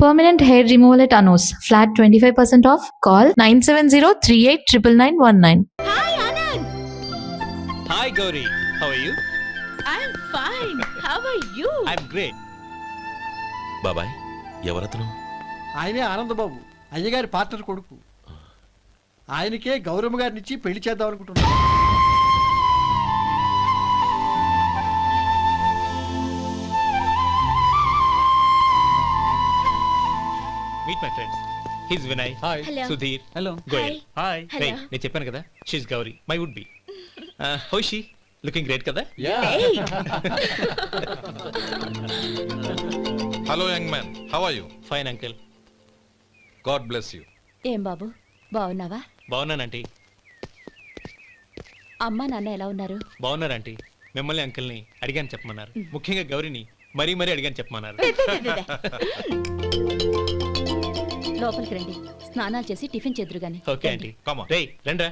Permanent hair removal at Anos. Flat 25% off. Call 970-389919. Hi, Anand. Hi, Gauri. How are you? I'm fine. How are you? I'm great. బాబాయ్ ఎవరతను? ఆయనే ఆనందబాబు, అయ్యగారి partner కొడుకు. ఆయనకే గౌరమ్మ గారినిచ్చి పెళ్లి చేద్దాం అనుకుంటున్నాను. Meet my friends. He's Vinay. Hi. Hello. Sudhir. Hello. Goyal. Hi. Hey, నేను చెప్పాను కదా, she's Gauri. My would be. How is she? Looking great కదా? Hey. Hello, young man. How are you? Fine, uncle. God bless you. ఏం బాబు బాగున్నావా? బాగున్నానంటీ. అమ్మ నాన్న ఎలా ఉన్నారు? బాగున్నారంటీ. మిమ్మల్ని అంకుల్ని అడిగాను చెప్పమన్నారు. ముఖ్యంగా గౌరిని మరీ అడిగాను చెప్పమన్నారు. లోపలికి రండి, స్నానాలు చేసి టిఫిన్ చేద్దురు గాని. Okay aunty. Come on. రేయ్ రండ్రా.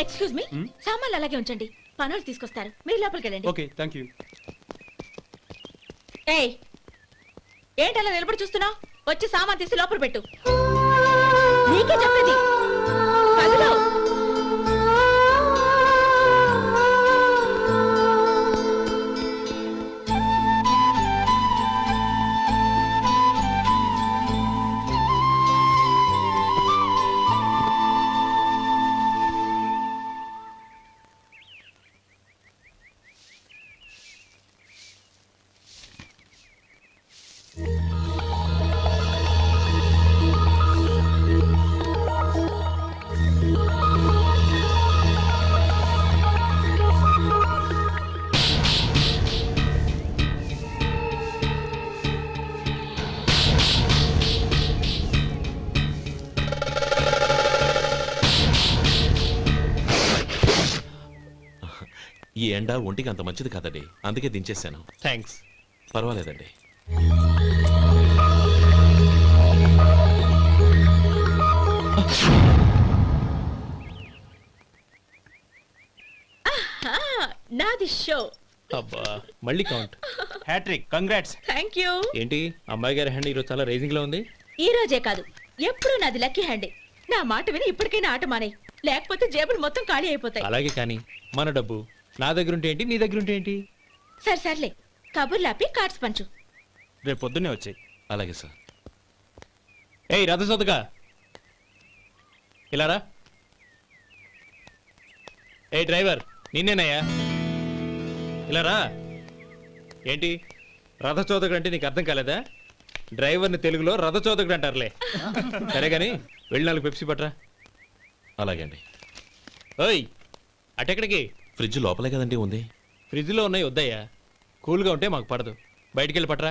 ఎక్స్క్యూజ్ మీ, సామాన్లు అలాగే ఉంచండి, పనులు తీసుకొస్తారు. మీరు లోపలికి వెళ్ళండి. Okay, thank you. ఏయ్, ఏంటి అలా నిలబడి చూస్తున్నావు? వచ్చి సామాన్ తీసి లోపల పెట్టు. నీకే చెప్పేది. కదులు. ఈ ఎండ ఒంటికి అంత మంచిది కాదండి, అందుకే దించేశాను. థ్యాంక్స్. పర్వాలేదండి. నాది షో. అబ్బా మళ్ళీ count. Hat trick, congrats. Thank you. ఏంటి అమ్మాయి గారి హ్యాండ్ ఈరోజు చాలా రైజింగ్ లో ఉంది. ఈ రోజే కాదు, ఎప్పుడు నాది లక్కీ హ్యాండే. నా మాట విని ఇప్పటికైనా ఆట మానే, లేకపోతే జేబులు మొత్తం ఖాళీ అయిపోతాయి. అలాగే కానీ మన డబ్బు నా దగ్గర ఉంటే ఏంటి, నీ దగ్గర ఉంటే ఏంటి? సరే సర్లే, కబుర్లాపి కార్డ్స్ పంచు. రేపు పొద్దున్నే వచ్చాయి. అలాగే సార్. ఏయ్ రథసోదగా ఇలా రా. ఏ డ్రైవర్ నిన్నేనయ్యా, ఇలా రా. ఏంటి రథచోదకుడు అంటే నీకు అర్థం కాలేదా? డ్రైవర్ని తెలుగులో రథచోదకుడు అంటారులే. సరే కానీ వెళ్ళి 4 పెప్సీ పట్రా. అలాగే అండి. ఓయ్ అటెక్కడికి? ఫ్రిడ్జ్ లోపలే కదండి ఉంది. ఫ్రిడ్జ్లో ఉన్నాయి వద్దయ్యా, కూల్గా ఉంటే మాకు పడదు. బయటికి వెళ్ళి పట్రా.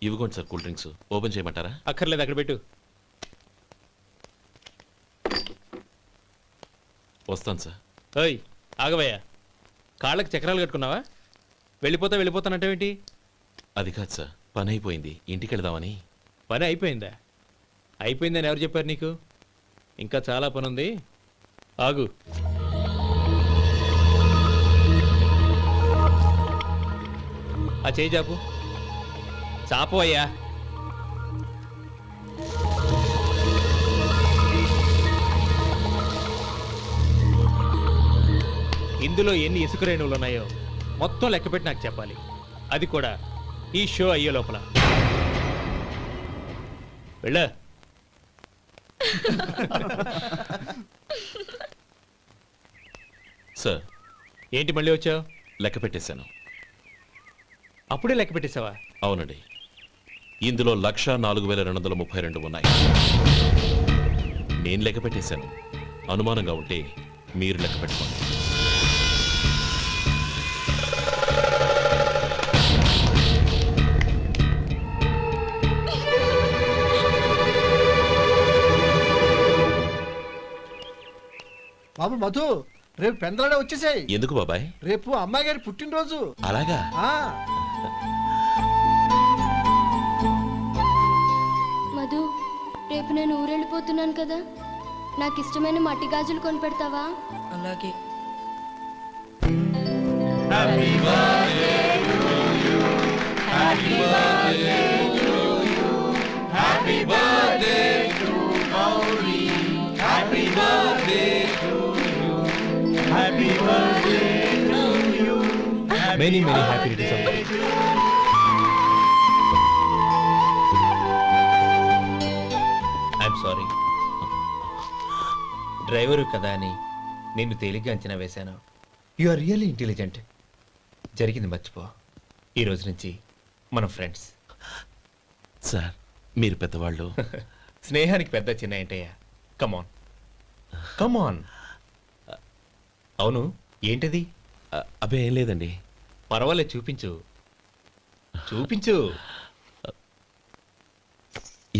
ఇవ్వకోండి సార్, కూల్ డ్రింక్స్ ఓపెన్ చేయమంటారా? అక్కర్లేదు, అక్కడ పెట్టు. వస్తాను సార్. ఓయ్ ఆగవయ్యా, కాళ్ళకి చక్రాలు కట్టుకున్నావా? వెళ్ళిపోతానంటావేంటి? అది కాదు సార్, పని అయిపోయింది, ఇంటికి వెళదామని. పని అయిపోయిందా? అయిపోయిందని ఎవరు చెప్పారు నీకు? ఇంకా చాలా పని ఉంది, ఆగు. ఆ చేయి చాపు. చాపు అయ్యా. ఇందులో ఎన్ని ఇసుక రేణువులు ఉన్నాయో మొత్తం లెక్కపెట్టి నాకు చెప్పాలి, అది కూడా ఈ షో అయ్యే లోపల. వెళ్ళ. సార్ ఏంటి మళ్ళీ వచ్చావు? లెక్క పెట్టేశాను. అప్పుడే లెక్క పెట్టేశావా? అవునండి, ఇందులో 1,04,232 ఉన్నాయి. నేను లెక్క పెట్టేశాను. అనుమానంగా ఉంటే మీరు లెక్క పెట్టుకోండి. బాబు మధు, రేపు పెందలాడే వచ్చేసాయి. ఎందుకు బాబాయ్? రేపు అమ్మాయి గారి పుట్టినరోజు. అలాగా? వెళ్ళిపోతున్నాను కదా, నాకు ఇష్టమైన మట్టి గాజులు కొనిపెడతావా? అలాగే many happy returns of the day. I'm sorry, driver కదా అని నిన్ను తేలిగ్గా అంచనా వేశాను. You are really intelligent. జరిగింది మర్చిపో. ఈ రోజు నుంచి మనం ఫ్రెండ్స్. సార్ మీరు పెద్దవాళ్ళు. స్నేహానికి పెద్ద చిన్న ఏంటయ్యా? కమాన్ కమాన్. అవును, ఏంటది? అబ్బే ఏం లేదండి. పర్వాలేదు, చూపించు చూపించు.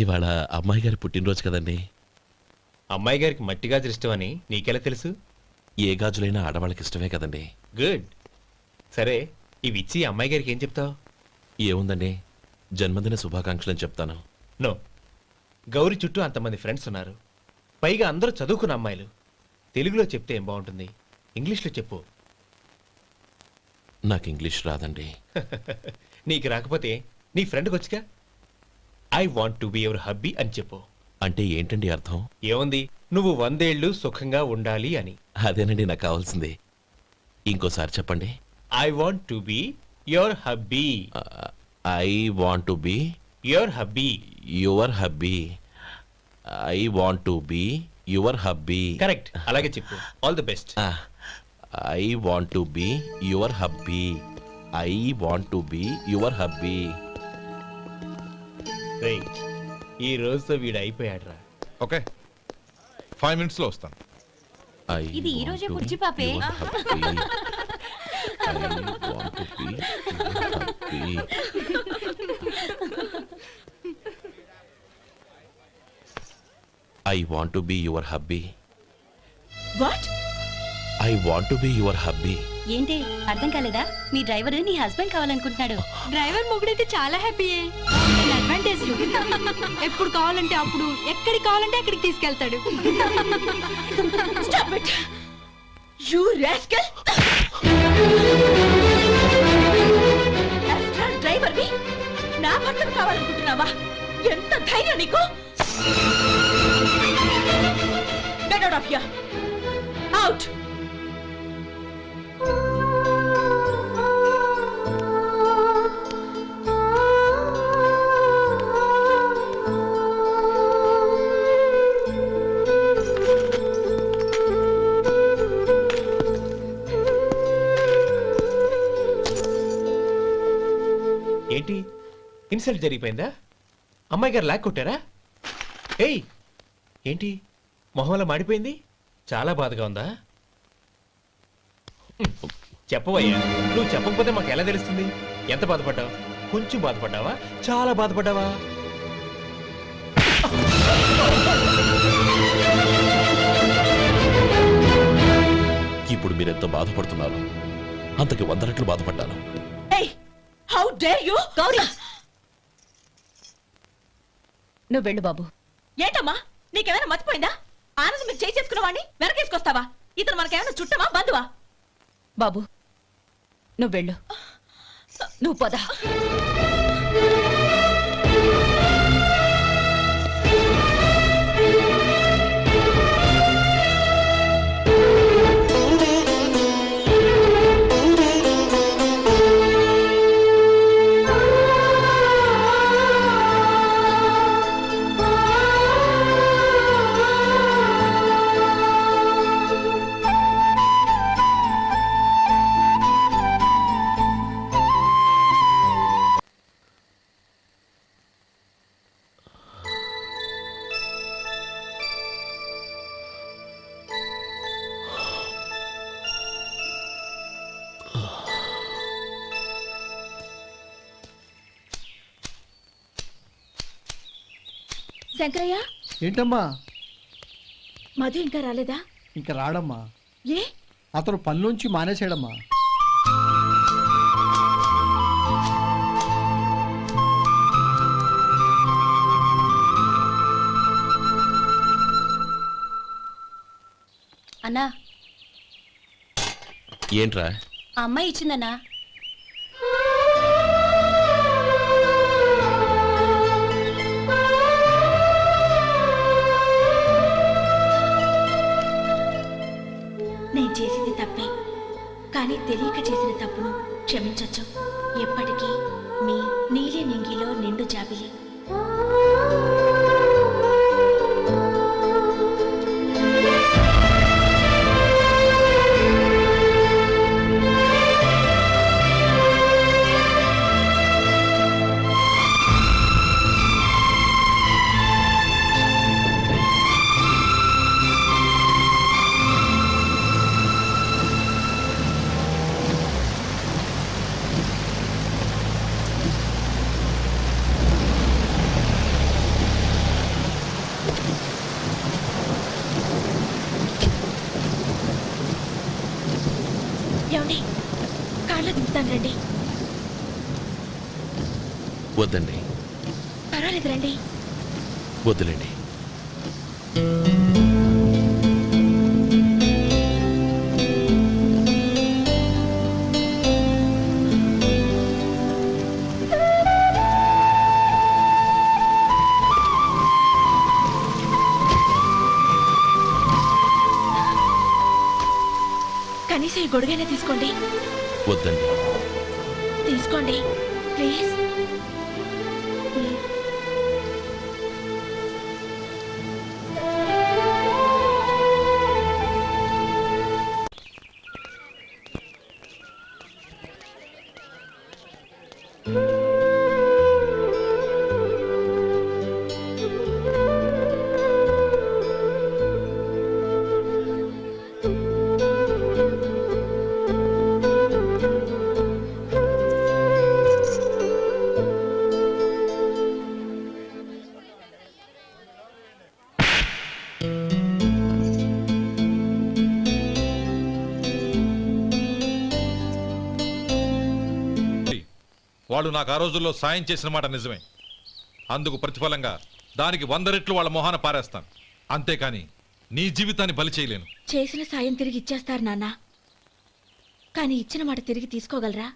ఇవాళ అమ్మాయి గారి పుట్టినరోజు కదండి. అమ్మాయి గారికి మట్టి గాజులు ఇష్టమని నీకెలా తెలుసు? ఏ గాజులైనా ఆడవాళ్ళకి ఇష్టమే కదండి. గుడ్. సరే, ఇవి ఇచ్చి అమ్మాయి గారికి ఏం చెప్తావు? ఏముందండి, జన్మదిన శుభాకాంక్షలని చెప్తాను. నో, గౌరీ చుట్టూ అంతమంది ఫ్రెండ్స్ ఉన్నారు, పైగా అందరూ చదువుకున్న అమ్మాయిలు. తెలుగులో చెప్తే ఏం బాగుంటుంది? ఇంగ్లీష్లో చెప్పు. నాకు ఇంగ్లీష్ రాదండి. నీకు రాకపోతే నీ ఫ్రెండ్కి వచ్చిగా I want to be your hubby అని చెప్పు. అంటే ఏంటండి అర్థం? ఏముంది, నువ్వు 100 ఏళ్ళు సుఖంగా ఉండాలి అని. అదేనండి నాకు కావాల్సింది. ఇంకోసారి చెప్పండి. I want to be your hubby. I want to be your hubby. Your hubby. I want to be your hubby. Correct, అలాగే చెప్పు. All the best. I want to be your hubby. I want to be your hubby. ఈ రోజుతో వీడు అయిపోయాడురా. Okay 5 minutes లో వస్తాను. ఇది ఈ రోజే బుజ్జి పాపే. I want to be your hubby. What? I want to be your hubby. ఏంటి అర్థం కాలేదా? మీ డ్రైవర్ నీ హస్బెండ్ కావాలనుకుంటున్నాడు. డ్రైవర్ మొగుడైతే చాలా హ్యాపీయే. అడ్వాంటేజ్ ఎప్పుడు కావాలంటే అప్పుడు, ఎక్కడికి కావాలంటే అక్కడికి తీసుకెళ్తాడు. Stop it! You rascal! Astral driver వి నా భర్తను కావాలనుకుంటున్నావా? ఎంత ధైర్యం నీకు? Get out of here! Out! ఏంటి, ఇన్సల్ట్ జరిగిపోయిందా? అమ్మాయి గారు లాక్ కొట్టారా? ఏయ్, ఏంటి మొహంలో మాడిపోయింది? చాలా బాధగా ఉందా? చెప్పవయ్యా, నువ్వు చెప్పకపోతే మాకు ఎలా తెలుస్తుంది? ఎంత బాధపడ్డావు? కొంచెం బాధపడ్డావా? చాలా బాధపడ్డావా? ఇప్పుడు మీరెంత బాధపడుతున్నారు, అంతకి 100 రెట్లు బాధపడ్డాను. Hey! How dare you? Gauri, నువ్వు వెళ్ళు బాబు. ఏంటమ్మా, నీకేమైనా మర్చిపోయిందా? ఆనందం మీరు చేసుకున్న వాడిని వెనకేసుకొస్తావా? ఇతను మనకేమైనా చుట్టమా బంధువా? బాబు నువ్వు వెళ్ళు. నువ్వు పద. శంకరయ్య, ఏంటమ్మా? మధు ఇంకా రాలేదా? ఇంకా రాడమ్మా. ఏ? అతను పనిలోంచి మానేసాడమ్మా. నానా ఏంట్రా? ఆ అమ్మాయి ఇచ్చిందన్నా. నేను చేసింది తప్పే, కానీ తెలియక చేసిన తప్పును క్షమించొచ్చు. ఎప్పటికీ మీ నీలి నింగిలో నిండు జాబిలి. ఏమండి, కాళ్ళ దింపుతాను రండి. వద్దండి, పర్వాలేదు రండి. వద్దులేండి. కనీసం ఈ గొడుగైనా తీసుకోండి. వద్దండి. తీసుకోండి ప్లీజ్. వాళ్ళు నాకు ఆ రోజుల్లో సాయం చేసిన మాట నిజమే. అందుకు ప్రతిఫలంగా దానికి 100 రెట్లు వాళ్ళ మొహాన పారేస్తాను. అంతేకాని నీ జీవితాన్ని బలి చేయలేను. చేసిన సాయం తిరిగి ఇచ్చేస్తారు నాన్న, కానీ ఇచ్చిన మాట తిరిగి తీసుకోగలరా?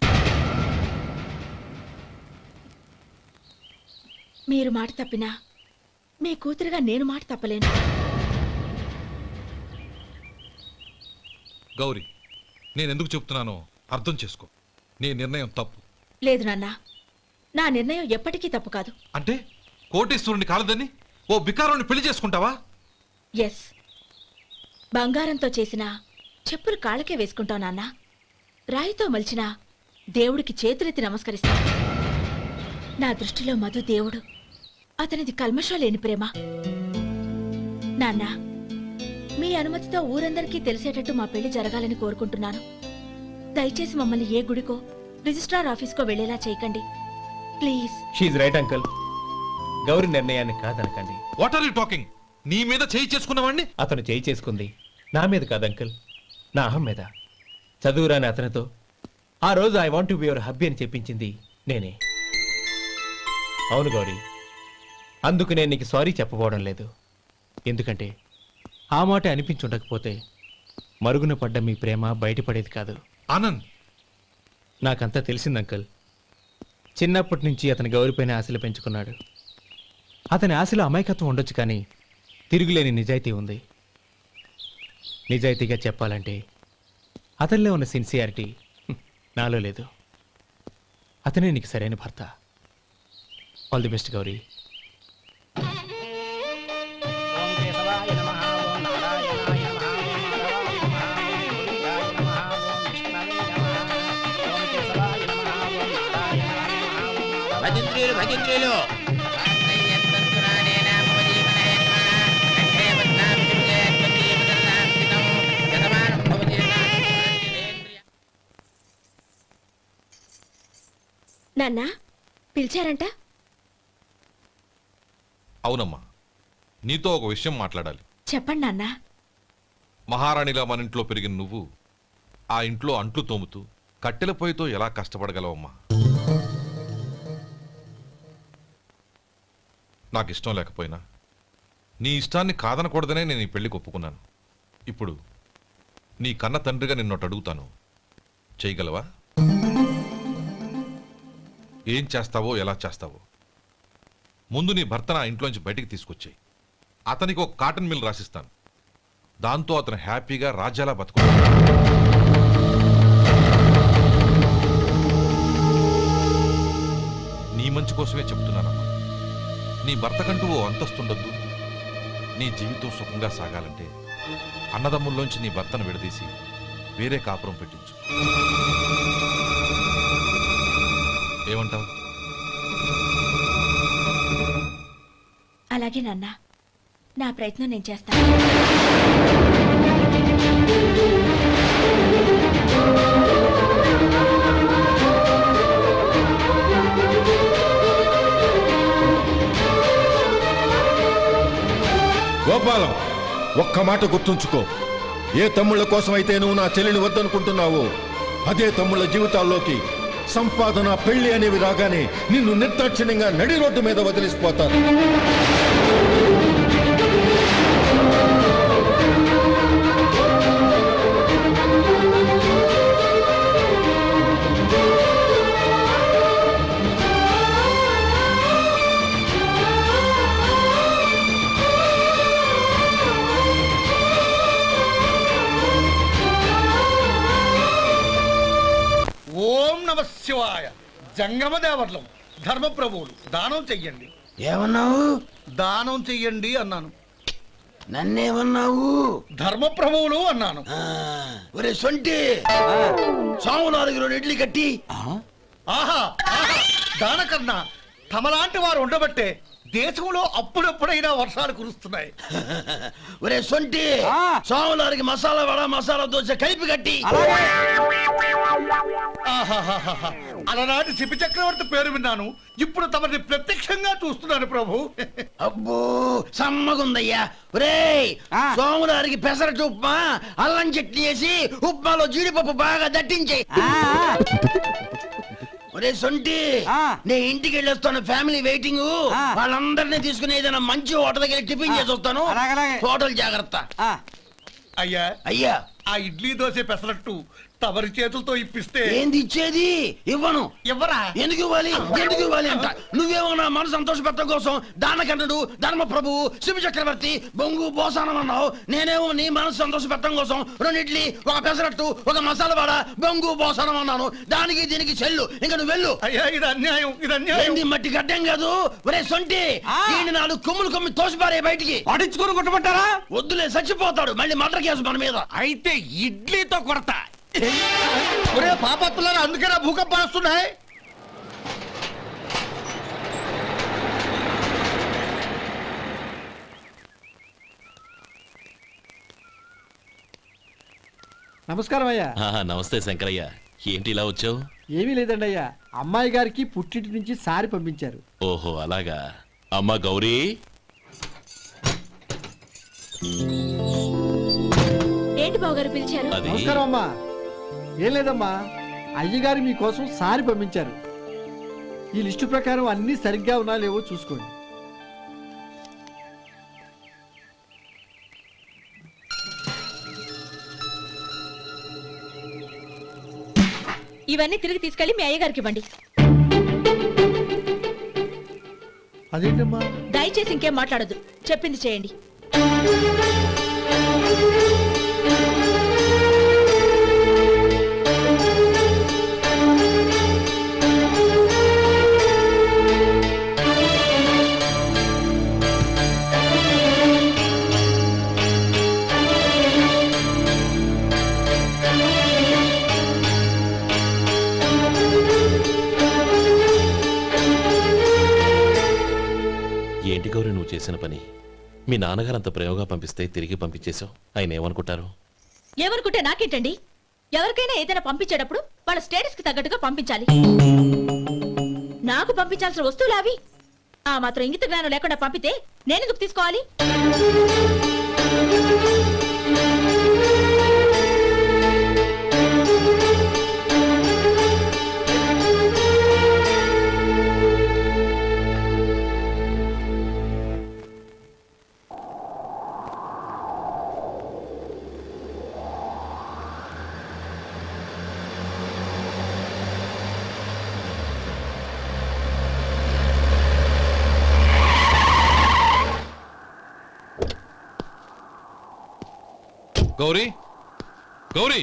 మీరు మాట తప్పినా మీ కూతురుగా నేను మాట తప్పలేను. గౌరీ, నేనెందుకు చెప్తున్నానో అర్థం చేసుకో. నీ నిర్ణయం తప్పు. లేదు నాన్న, నా నిర్ణయం ఎప్పటికీ తప్పు కాదు. అంటే కోటేశ్వరుని కాలదని ఓ బికారుని పెళ్లి చేసుకుంటావా? ఎస్, బంగారంతో చేసిన చెప్పులు కాళ్ళకే వేసుకుంటావు నాన్న. రాయితో మలిచిన దేవుడికి చేతులెత్తి నమస్కరిస్తాను. నా దృష్టిలో మధు దేవుడు, అతనిది కల్మషం లేని ప్రేమ. నాన్న, మీ అనుమతితో ఊరందరికీ తెలిసేటట్టు మా పెళ్లి జరగాలని కోరుకుంటున్నాను. దయచేసి మమ్మల్ని ఏ గుడికో రిజిస్ట్రార్ ఆఫీస్కో వెళ్లేలా చేయకండి please. She's right uncle. Gauri నిర్ణయాన్ని కాదనకండి. What are you talking? నీ మీద చేయి చేసుకున్నవాడిని అతను చేయి చేసుకుంది నా మీద కాదు అంకుల్, నా అహం మీద. చదువురాని అతనితో ఆ రోజు I want to be your hubby అని చెప్పించింది నేనే. అవును గౌరీ, అందుకు నేను నీకు సారీ చెప్పబోవడం లేదు. ఎందుకంటే ఆ మాట అనిపించుండకపోతే మరుగున పడ్డ మీ ప్రేమ బయటపడేది కాదు. ఆనంద్, నాకంతా తెలిసింది అంకుల్. చిన్నప్పటి నుంచి అతని గౌరీపైన ఆశలు పెంచుకున్నాడు. అతని ఆశలో అమాయకత్వం ఉండొచ్చు, కానీ తిరుగులేని నిజాయితీ ఉంది. నిజాయితీగా చెప్పాలంటే అతనిలో ఉన్న సిన్సియారిటీ నాలో లేదు. అతనే నీకు సరైన భర్త. All the best Gauri. భజంత్రీలు భజంత్రీలు నాన్న, పిలిచారంట? అవునమ్మా, నీతో ఒక విషయం మాట్లాడాలి. చెప్పండి నాన్న. మహారాణిలా మన ఇంట్లో పెరిగిన నువ్వు ఆ ఇంట్లో అంట్లు తోముతూ కట్టెల పొయ్యితో ఎలా కష్టపడగలవమ్మా? నాకు ఇష్టం లేకపోయినా నీ ఇష్టాన్ని కాదనకూడదనే నేను ఈ పెళ్లికి ఒప్పుకున్నాను. ఇప్పుడు నీ కన్న తండ్రిగా నిన్నొకటి అడుగుతాను, చేయగలవా? ఏం చేస్తావో, ఎలా చేస్తావో ముందు నీ భర్త నా ఇంట్లోంచి బయటికి తీసుకొచ్చాయి. అతనికి ఒక కాటన్ మిల్ రాసిస్తాను. దాంతో అతను హ్యాపీగా రాజ్యాలా బతుకుతాడు. నీ మంచి కోసమే చెప్తున్నానమ్మా. నీ భర్తకంటూ ఓ అంతస్తుండొద్దు. నీ జీవితం సుఖంగా సాగాలంటే అన్నదమ్ముల్లోంచి నీ భర్తను విడదీసి వేరే కాపురం పెట్టించు. ఏమంటావు? అలాగే నాన్న, నా ప్రయత్నం నేను చేస్తాను. గోపాలం, ఒక్క మాట గుర్తుంచుకో. ఏ తమ్ముళ్ళ కోసమైతే నువ్వు నా చెల్లిని వద్దనుకుంటున్నావో అదే తమ్ముళ్ళ జీవితాల్లోకి సంపాదన, పెళ్లి అనేవి రాగానే నిన్ను నిర్దాక్షిణ్యంగా నడి రోడ్డు మీద వదిలిసిపోతారు. ఓం నమ శివాయ. జంగమ దేవర్లం, ధర్మప్రభువులు, దానం చెయ్యండి. ఏమన్నావు? దానం చెయ్యండి అన్నాను. నన్నేమన్నావు? ధర్మప్రభువులు అన్నాను. ఒరే సొంటి, సాము 4 ఇడ్లీ కట్టి. ఆహా ఆహా, దానకన్నా తమలాంటి వారు ఉండబట్టే దేశంలో అప్పుడప్పుడైనా వర్షాలు కురుస్తున్నాయి. ఒరే సొంటి, సాము 4 మసాలా వడ, మసాలా దోశ కలిపి కట్టి. ఆహాహాహా, అలనాటి శిపి చక్రవర్తి పేరు విన్నాను, ఇప్పుడు తమని ప్రత్యక్షంగా చూస్తున్నాను ప్రభు. అబ్బో సమ్మగుందయ్యా. ఒరే సోములారికి పెసరట్టు ఉప్మా, అల్లం చట్నీ వేసి ఉప్మాలో జీడిపప్పు బాగా దట్టించే. ఒరే సొంటి, నేను ఇంటికి వెళ్ళొస్తాను, ఫ్యామిలీ వెయిటింగ్. వాళ్ళందరినీ తీసుకుని ఏదైనా మంచి హోటల్ దగ్గర టిఫిన్ చేసి వస్తాను. హోటల్ జాగ్రత్త. అయ్యా అయ్యా, ఆ ఇడ్లీ దోశ పెసరట్టు తమరి చేతులతో ఇప్పిస్తే. ఏంది ఇచ్చేది? ఇవ్వను. ఎవరా? ఎందుకు ఇవ్వాలి? ఎందుకు ఇవ్వాలి అంట? నువ్వేమో నా మనసు సంతోషపెట్టడం కోసం దానకన్నుడు, ధర్మ ప్రభువు, శివ చక్రవర్తి, బొంగు బోసానం అన్నావు. నేనేమో నీ మనసు సంతోషపెట్టడం కోసం 2 ఇడ్లీ, ఒక పెసరట్టు, ఒక మసాలా వాడ, బొంగు బోసానం అన్నాను. దానికి దీనికి చెల్లు. ఇంకా నువ్వు వెళ్ళు. అయ్యా ఇది అన్యాయం, ఇది అన్యాయం. ఏంది మట్టి గడ్డం కాదు. ఒరే సొంటి, ఈయన 4 కొమ్ములు కొమ్మి తోసిపారే బయటికి. పడించుకొని కొట్టమంటారా? వద్దులే, చచ్చిపోతాడు. మళ్ళీ మర్డర్ కేసు మన మీద. అయితే ఇడ్లీతో కొడతా. ఒరే పాపత్తులారా, అందుకే నా భూకంపాలు వస్తున్నాయి. నమస్కారం అయ్యా. నమస్తే శంకరయ్య, ఏంటి ఇలా వచ్చావు? ఏమీ లేదండి అయ్యా, అమ్మాయి గారికి పుట్టింటి నుంచి సారి పంపించారు. ఓహో అలాగా. అమ్మా గౌరీ, ఏంటి బావగారు పిలిచారు? అది నమస్కారం అమ్మా. ఏం లేదమ్మా, అయ్యగారు మీకోసం సారి పంపించారు. ఈ లిస్టు ప్రకారం అన్ని సరిగ్గా ఉన్నా లేవో చూసుకోండి. ఇవన్నీ తిరిగి తీసుకెళ్లి మీ అయ్యగారికి ఇవ్వండి. అదేంటమ్మా? దయచేసి ఇంకేం మాట్లాడొద్దు, చెప్పింది చేయండి. ఏంటి గౌరీ నువ్వు చేసిన పని? మీ నాన్నగారు అంత ప్రేమగా పంపిస్తే తిరిగి పంపించేశావు. ఆయన ఏమనుకుంటారు? ఏమనుకుంటే నాకేంటండి? ఎవరికైనా ఏదైనా పంపించేటప్పుడు వాళ్ళ స్టేటస్ కి తగ్గట్టుగా పంపించాలి. నాకు పంపించాల్సిన వస్తువులు అవి. ఆ మాత్రం ఇంగిత జ్ఞానం లేకుండా పంపితే నేనెందుకు తీసుకోవాలి? గౌరీ గౌరీ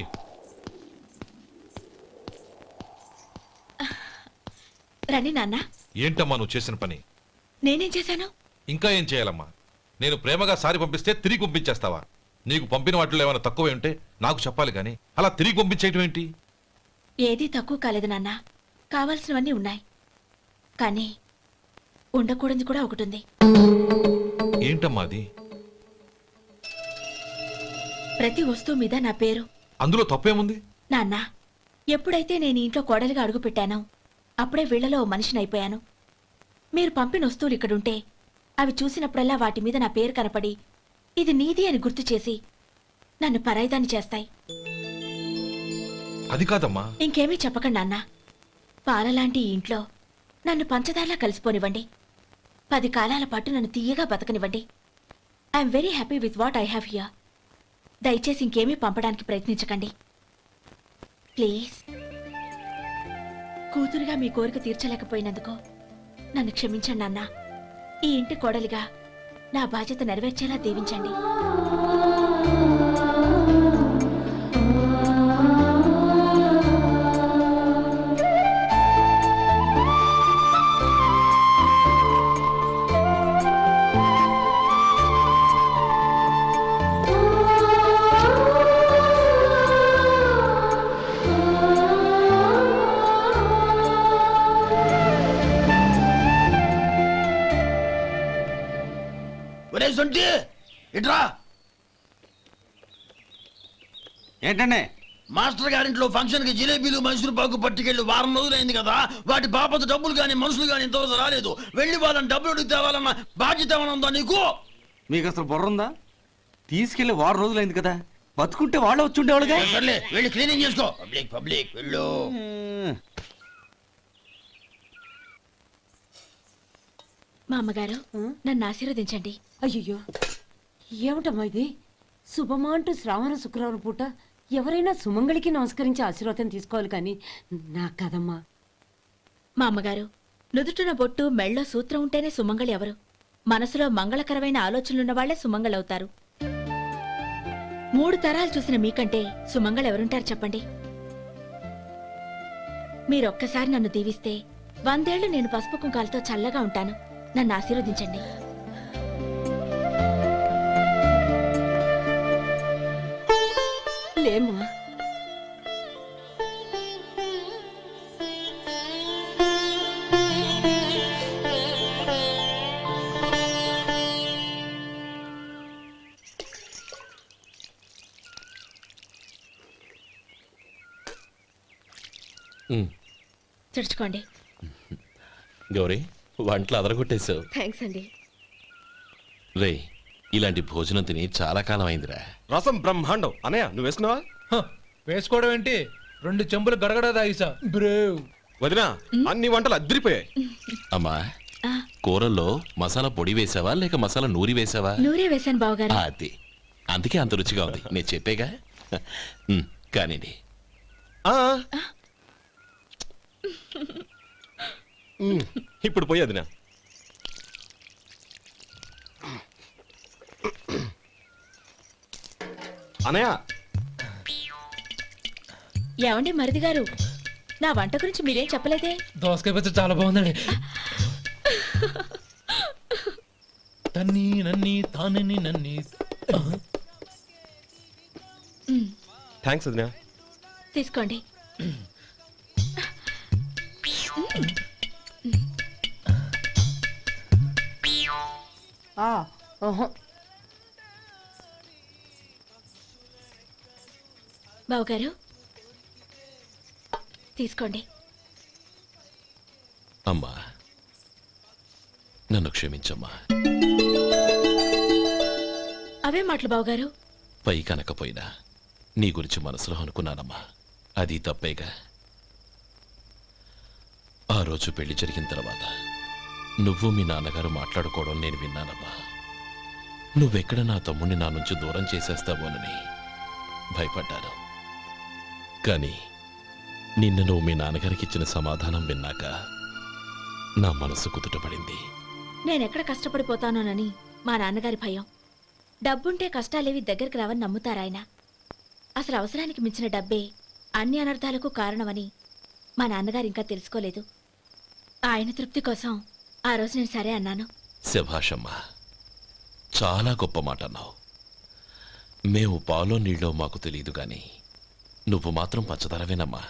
రండి నాన్న. ఏంటమ్మా నువ్వు చేసిన పని? నేనేం చేశాను? ఇంకా ఏం చేయాలమ్మా? నేను ప్రేమగా సారి పంపిస్తే తిరిగి పంపించేస్తావా? నీకు పంపిన వాటిలో ఏమైనా తక్కువ ఉంటే నాకు చెప్పాలి కానీ అలా తిరిగి పంపించేయటం ఏంటి? ఏదీ తక్కువ కాలేదు నాన్న. కావాల్సినవన్నీ ఉన్నాయి, కానీ ఉండకూడదు కూడా ఒకటి ఉంది. ఏంటమ్మా అది? ప్రతి వస్తువు మీద నా పేరు. అందులో తప్పేముంది? నాన్న, ఎప్పుడైతే నేను ఇంట్లో కోడలిగా అడుగు పెట్టానో అప్పుడే వీళ్లలో ఓ మనిషిని అయిపోయాను. మీరు పంపిన వస్తువులు ఇక్కడుంటే అవి చూసినప్పుడల్లా వాటి మీద నా పేరు కనపడి ఇది నీది అని గుర్తు చేసి నన్ను పరాయిదాన్ని చేస్తాయి. అది కాదమ్మా. ఇంకేమీ చెప్పకండి నాన్న. పాలలాంటి ఈ ఇంట్లో నన్ను పంచదారలా కలిసిపోనివ్వండి. 10 కాలాల పాటు నన్ను తీయగా బతకనివ్వండి. I'm very happy with what I have here. దయచేసి ఇంకేమీ పంపడానికి ప్రయత్నించకండి ప్లీజ్. కూతురుగా మీ కోరిక తీర్చలేకపోయినందుకు నన్ను క్షమించండి నాన్న. ఈ ఇంటి కోడలిగా నా బాధ్యత నెరవేర్చేలా దీవించండి. ఒరే సొంటి ఇట్రా. ఏంటండి? మాస్టర్ గారింట్లో ఫంక్షన్ కి జిలేబీలు మైసూరు పాకు పట్టుకెళ్ళి వారం రోజులైంది కదా. వాటి బాపత డబ్బులు కానీ మనుషులు కానీ ఇంతవరకు రాలేదు. వెళ్ళి వాళ్ళని డబ్బులు అడిగి తేవాలన్న బాధ్యత ఏమైనా ఉందా నీకు? మీకు అసలు బుర్ర ఉందా? తీసుకెళ్లి 6 రోజులైంది కదా, బతుకుంటే వాళ్ళు వచ్చి ఉండేవాళ్ళుగా. సర్లే వెళ్ళి క్లీనింగ్ చేసుకో. పబ్లిక్ పబ్లిక్ వెళ్ళు. మా అమ్మగారు నన్ను ఆశీర్వదించండి. అయ్యో ఏమిటమ్మా ఇది? శుభమా అంటూ శ్రావణ శుక్రవారం పూట ఎవరైనా సుమంగళికి నమస్కరించి ఆశీర్వాదం తీసుకోవాలి కానీ నా కదమ్మా. మా అమ్మగారు, నుదుటిన బొట్టు మెళ్ళో సూత్రం ఉంటేనే సుమంగళి ఎవరు? మనసులో మంగళకరమైన ఆలోచనలున్న వాళ్లే సుమంగళవుతారు. 3 తరాలు చూసిన మీకంటే సుమంగళ ఎవరుంటారు చెప్పండి? మీరొక్కసారి నన్ను దీవిస్తే 100 ఏళ్లు నేను పసుపు కుంకాలతో చల్లగా ఉంటాను. నన్ను ఆశీర్వదించండి. లేమ్మా. తుడుచుకోండి. గౌరీ, వంటలు అదరగొట్టేశావు. థ్యాంక్స్ అండి. రే, ఇలాంటి భోజనం తిని చాలా కాలం అయిందిరా. రసం బ్రహ్మాండం. అనయ్య నువ్వు వేసుకున్నావా? వేసుకోవడం ఏంటి? 2 చెంబులు గడగడ తాగిసా బ్రేవ్. వదినా, అన్ని వంటలు అద్దరిపోయాయి. అమ్మా, ఆ, కూరల్లో మసాలా పొడి వేసావా లేక మసాలా నూరి వేసావా? నూరే వేశాను బావగారు. అది అందుకే అంత రుచిగా ఉంది. నేను చెప్పేగా. కానివ్వండి. ఇప్పుడు పోయి వదినా. అనయ్య, ఏమండి మరిది గారు, నా వంట గురించి మీరేం చెప్పలేదే? దోసకాయ పచ్చడి చాలా బాగుందండి. తన్ని నన్ని తానని నన్ని. థ్యాంక్స్ వదినా. తీసుకోండి. బావగారు తీసుకోండి. అమ్మా, నన్ను క్షమించమ్మా. అవే మాటలు బావగారు. పై కనకపోయినా నీ గురించి మనసులో అనుకున్నానమ్మా. అది తప్పేగా. ఆ రోజు పెళ్లి జరిగిన తర్వాత నువ్వు మీ నాన్నగారు మాట్లాడుకోవడం నేను విన్నానమ్మా. నువ్వెక్కడ నా తమ్ముడిని నా నుంచి దూరం చేసేస్తావోనని భయపడ్డాను. కానీ నిన్న నువ్వు మీ నాన్నగారికి ఇచ్చిన సమాధానం విన్నాక నా మనసు కుదుటపడింది. నేనెక్కడ కష్టపడిపోతానోనని మా నాన్నగారి భయం. డబ్బుంటే కష్టాలేవి దగ్గరికి రావని నమ్ముతారాయన. అసలు అవసరానికి మించిన డబ్బే అన్ని అనర్థాలకు కారణమని మా నాన్నగారు ఇంకా తెలుసుకోలేదు. ఆయన తృప్తి కోసం ఆ రోజు నేను సరే అన్నాను. శభాషమ్మా, చాలా గొప్ప మాట అన్నావు. మేము పాలో నీళ్ళో మాకు తెలియదు గాని నువ్వు మాత్రం పంచదారవేనమ్మా.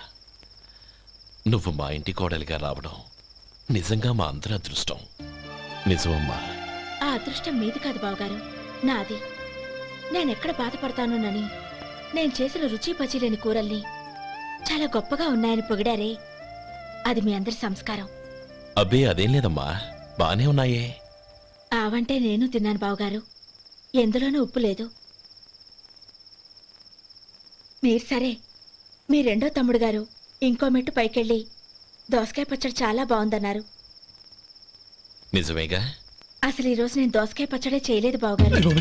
నువ్వు మా ఇంటి కోడలిగా రావడం నిజంగా మా అందరి అదృష్టం. నిజమమ్మా. ఆ అదృష్టం మీది కాదు బావగారు, నాది. నేనెక్కడ బాధపడతానోనని నేను చేసిన రుచి పచిలేని కూరల్ని చాలా గొప్పగా ఉన్నాయని పొగిడారే, అది మీ అందరి సంస్కారం. అబ్బే అదేం లేదమ్మా, బానే ఉన్నాయే. ఆవంటే నేను తిన్నాను బావగారు, ఎందులోనూ ఉప్పు లేదు. మీరు సరే, మీ రెండో తమ్ముడు గారు ఇంకో మెట్టు పైకెళ్ళి దోసకాయ పచ్చడి చాలా బాగుందన్నారు. నిజమేగా? అసలు ఈ రోజు నేను దోసకాయ పచ్చడే చేయలేదు బావగారు.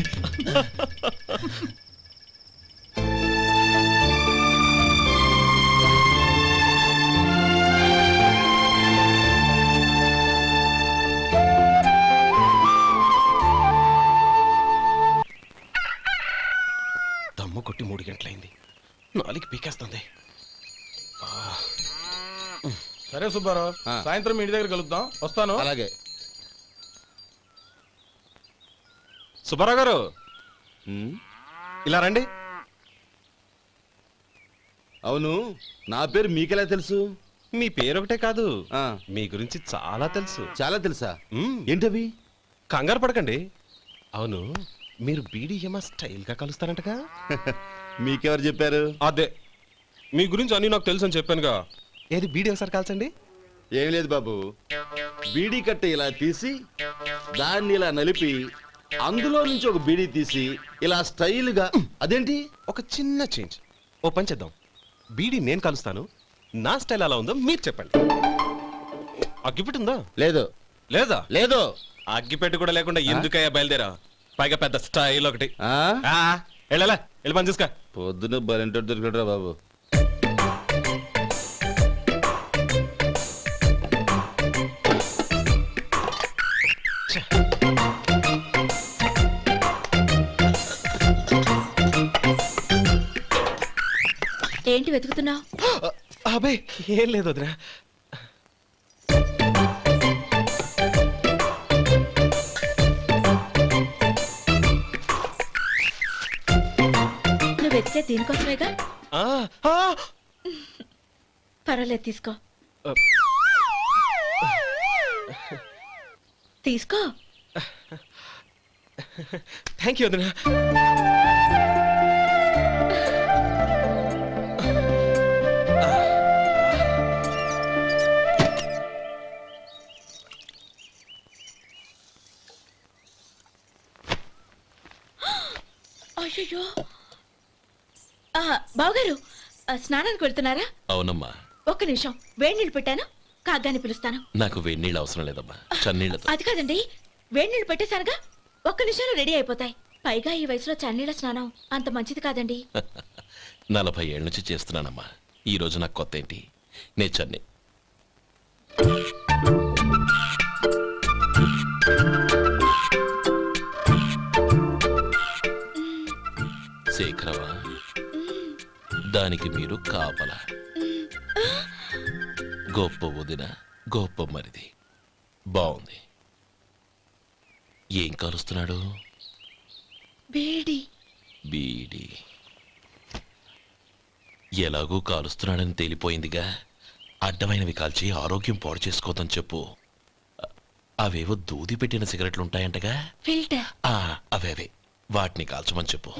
దమ్ము కొట్టి 3 గంటలైంది, 4 పీకేస్తుంది. సరే సుబ్బారావు, సాయంత్రం మీ ఇంటి దగ్గర కలుద్దాం. వస్తాను. అలాగే. సుబ్బారావు గారు, ఇలా రండి. అవును, నా పేరు మీకెలా తెలుసు? మీ పేరు ఒకటే కాదు, మీ గురించి చాలా తెలుసు. చాలా తెలుసా? ఏంటవి? కంగారు పడకండి. అవును, మీరు బీడీఎం స్టైల్ గా కలుస్తారంటగా? మీకెవరు చెప్పారు? అదే, మీ గురించి అన్ని నాకు తెలుసు అని చెప్పానుగా. ఏది బీడీ ఒకసారి కాల్చండి. ఏం లేదు బాబు, బీడీ కట్ట ఇలా తీసి దాన్ని ఇలా నలిపి అందులో నుంచి ఒక బీడీ తీసి ఇలా స్టైల్గా. అదేంటి? ఒక చిన్న చేంజ్. ఓ పని చేద్దాం, బీడీ నేను కలుస్తాను, నా స్టైల్ అలా ఉందో మీరు చెప్పండి. అగ్గిపెట్టి ఉందా? లేదు. లేదా? లేదు. అగ్గిపెట్టి కూడా లేకుండా ఎందుకయ్యా బయలుదేరా? పైగా పెద్ద స్టైల్ ఒకటి. వెళ్ళాలా, వెళ్ళి పని చూసుకో. పొద్దున బలంటోడు దొరికడరా బాబు. ఏంటి వెతుకుతున్నావు? అబే ఏం లేదు వదినా. నువ్వు వెతికే దీనికోసమేగా. పర్వాలేదు, తీసుకో. తీసుకో. థ్యాంక్ యూ వదినా. అయ్యో, బావగారు స్నానానికి వెళ్తున్నారా? అవునమ్మా. ఒక్క నిమిషం, వేడి నీళ్ళు పెట్టాను, కాగ్గాని పిలుస్తాను. నాకు వేడి నీళ్ళు అవసరం లేదమ్మా, చన్నీళ్ళతో. అది కాదండి, వేడి నీళ్ళు పెట్టేశానుగా, ఒక్క నిమిషంలో రెడీ అయిపోతాయి. పైగా ఈ వయసులో చన్నీళ్ళ స్నానం అంత మంచిది కాదండి. 40 ఏళ్ళ నుంచి చేస్తున్నానమ్మా, ఈ రోజు నాకు కొత్త ఏంటి? నే చన్ని. శేఖరవా, దానికి మీరు కాపలా. గొప్ప వదిన, గొప్ప మరిది. బాగుంది. ఏం కలుస్తున్నాడు? బీడి. బీడి ఎలాగూ కాలుస్తున్నాడని తేలిపోయిందిగా. అడ్డమైనవి కాల్చి ఆరోగ్యం పాడు చేసుకోదని చెప్పు. అవేవో దూది పెట్టిన సిగరెట్లుంటాయంటగా, ఫిల్టర్. అవే వాటిని కాల్చమని చెప్పు.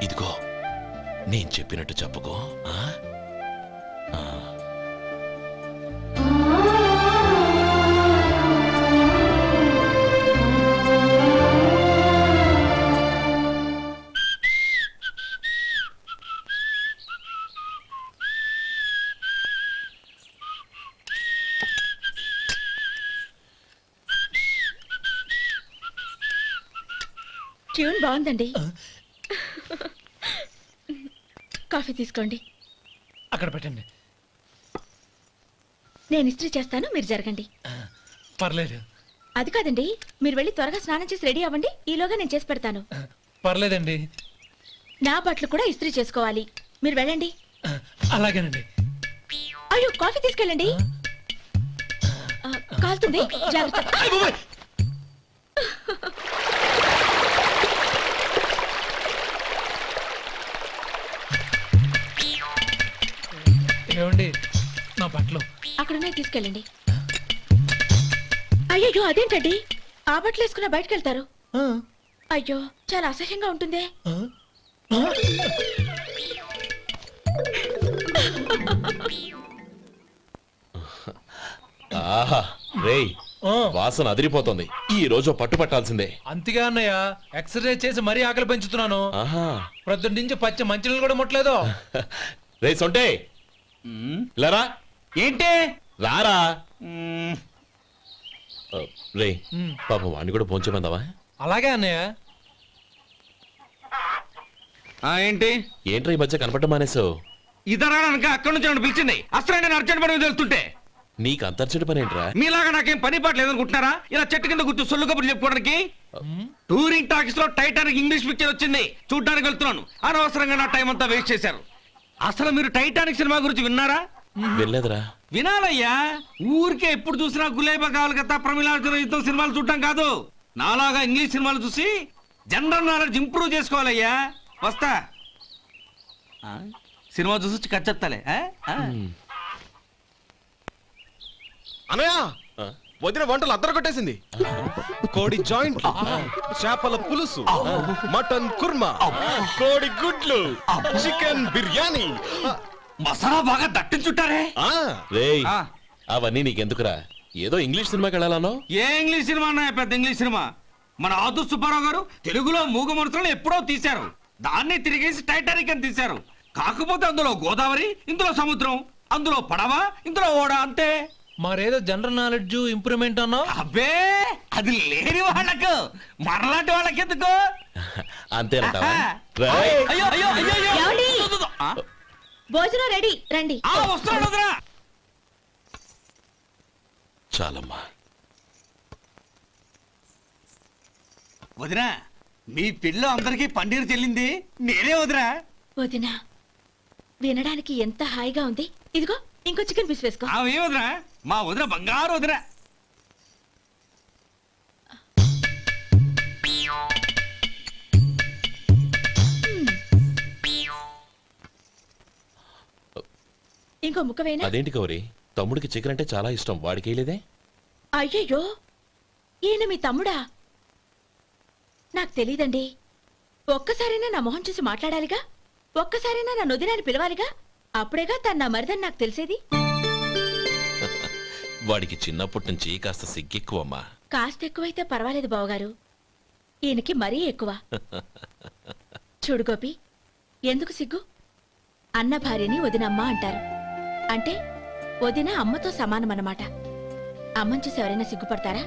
ఇదిగో, నేను చెప్పినట్టు చెప్పుకో. ట్యూన్ బాగుందండి. కాఫీ తీసుకోండి. అక్కడ పెట్టండి. నేను ఇస్త్రీ చేస్తాను, మీరు జరగండి. పర్లేదు. అది కాదండి, మీరు వెళ్ళి త్వరగా స్నానం చేసి రెడీ అవ్వండి, ఈలోగా నేను చేసి పెడతాను. పర్లేదండి. నా బట్టలు కూడా ఇస్త్రీ చేసుకోవాలి. మీరు వెళ్ళండి. అలాగేనండి. అయ్యో కాఫీ తీసుకెళ్ళండి. కాలుతుంది, జాగ్రత్త. ఏమండి నా బట్టలు అక్కడున్నాయి, తీసుకెళ్ళండి. అయ్యో అదేంటండి, ఆ బట్టలు వేసుకున్న బయటకు వెళ్తారు? అయ్యో చాలా అసహ్యంగా ఉంటుందే. ఆహా రేయ్, వాసన అదిరిపోతుంది. ఈ రోజు పట్టు పట్టాల్సిందే. అంతగా అన్నయ్య, ఎక్సర్సైజ్ చేసి మరీ ఆకలి పెంచుతున్నాను. ఆహా ప్రొద్దున నుంచి పచ్చ మంచినీళ్ళు కూడా ముట్టలేదు. రే సొంటే లరా, ఏంటి రారా. రే పాపం వాడిని కూడా పోంచమందావా? అలాగే అన్నయ్య. ఏంటి ఏంట్రా ఈ మధ్య కనపడడం మానేసావు? ఇదరా అక్కడి నుంచి నన్ను పిలిచింది. అసలు నేను అర్జెంట్ పని వెళ్తుంటే నీకు అంతర్చడి పని ఏంట్రా? మీలాగా నాకేం పని పాట లేదనుకుంటున్నారా? ఇలా చెట్టు కింద కూర్చో సొల్లు కబుర్లు చెప్పుకోవడానికి. టూరింగ్ టాకీస్ లో టైటానిక్ ఇంగ్లీష్ పిక్చర్ వచ్చింది, చూడ్డానికి వెళ్తున్నాను. అనవసరంగా నా టైం అంతా వేస్ట్ చేశారు. అసలు మీరు టైటానిక్ సినిమా గురించి విన్నారా? వెళ్ళలేదురా. వినాలయ్యా. ఊరికే ఎప్పుడు చూసినా గులేబా కావాలి కదా, ప్రమిళార్జున యుద్ధం సినిమాలు చూడటం కాదు. నాలాగా ఇంగ్లీష్ సినిమాలు చూసి జనరల్ నాలెడ్జ్ ఇంప్రూవ్ చేసుకోవాలయ్యా. వస్తా. సినిమా చూసి కచ్చెత్తాలే. అనయా ఆ? వదిన వంటలు అద్దరు కొట్టేసింది. కోడి జాయింట్, చేపల పులుసు, మటన్ కుర్మా, కోడి గుడ్లు, చికెన్ బిర్యానీ. మసాలా బాగా దట్టించుంటారే. రేయ్ అవన్నీ నీకెందుకురా? ఏదో ఇంగ్లీష్ సినిమాకి వెళ్ళాలనో? ఏ ఇంగ్లీష్ సినిమా అన్నాయా? పెద్ద ఇంగ్లీష్ సినిమా. మన ఆదు సుబ్బారావు గారు తెలుగులో మూగ మనుషులను ఎప్పుడో తీశారు. దాన్ని తిరిగేసి టైటానిక్ అని తీశారు. కాకపోతే అందులో గోదావరి, ఇందులో సముద్రం, అందులో పడవ, ఇందులో ఓడ, అంతే. మరేదో జనరల్ నాలెడ్జ్ ఇంప్రూవ్మెంట్ అన్నా? అబ్బే అది లేని వాళ్ళకు, మరలాంటి వాళ్ళకి ఎందుకు? అంతేనంటావా? అయ్యో అయ్యో అయ్యో అయ్యో. ఏమండి? ఆ? భోజనం రెడీ, రండి. వస్తున్నాడు వదరా. చాలమ్మా. వదినా, మీ పిల్ల అందరికీ పన్నీరు చెల్లింది నేనే వదినా. వదినా, వినడానికి ఎంత హాయిగా ఉంది. ఇదిగో ఇంకో చికెన్ పీస్ వేసుకో. ఏ వదినా, మా వదిన బంగారు వదినా. ఇంకో ముక్క వేయనా? అదేంటి గౌరీ, తమ్ముడికి చికెన్ అంటే చాలా ఇష్టం, వాడికి వేయలేదే? అయ్యయ్యో, ఈయన మీ తమ్ముడా? నాకు తెలీదండి. ఒక్కసారైనా నా మొహం చూసి మాట్లాడాలిగా, ఒక్కసారైనా నా నొదినాన్ని పిలవాలిగా, అప్పుడేగా తన నా మరిదని నాకు తెలిసేది. వాడికి చిన్నప్పటి నుంచి కాస్త సిగ్గెక్కువమ్మా. కాస్త ఎక్కువైతే పర్వాలేదు బావగారు, ఈయనకి మరీ ఎక్కువ. చూడు గోపి, ఎందుకు సిగ్గు? అన్న భార్యని వదినమ్మ అంటారు. అంటే వదిన అమ్మతో సమానమన్నమాట. అమ్మని చూసి ఎవరైనా సిగ్గుపడతారా?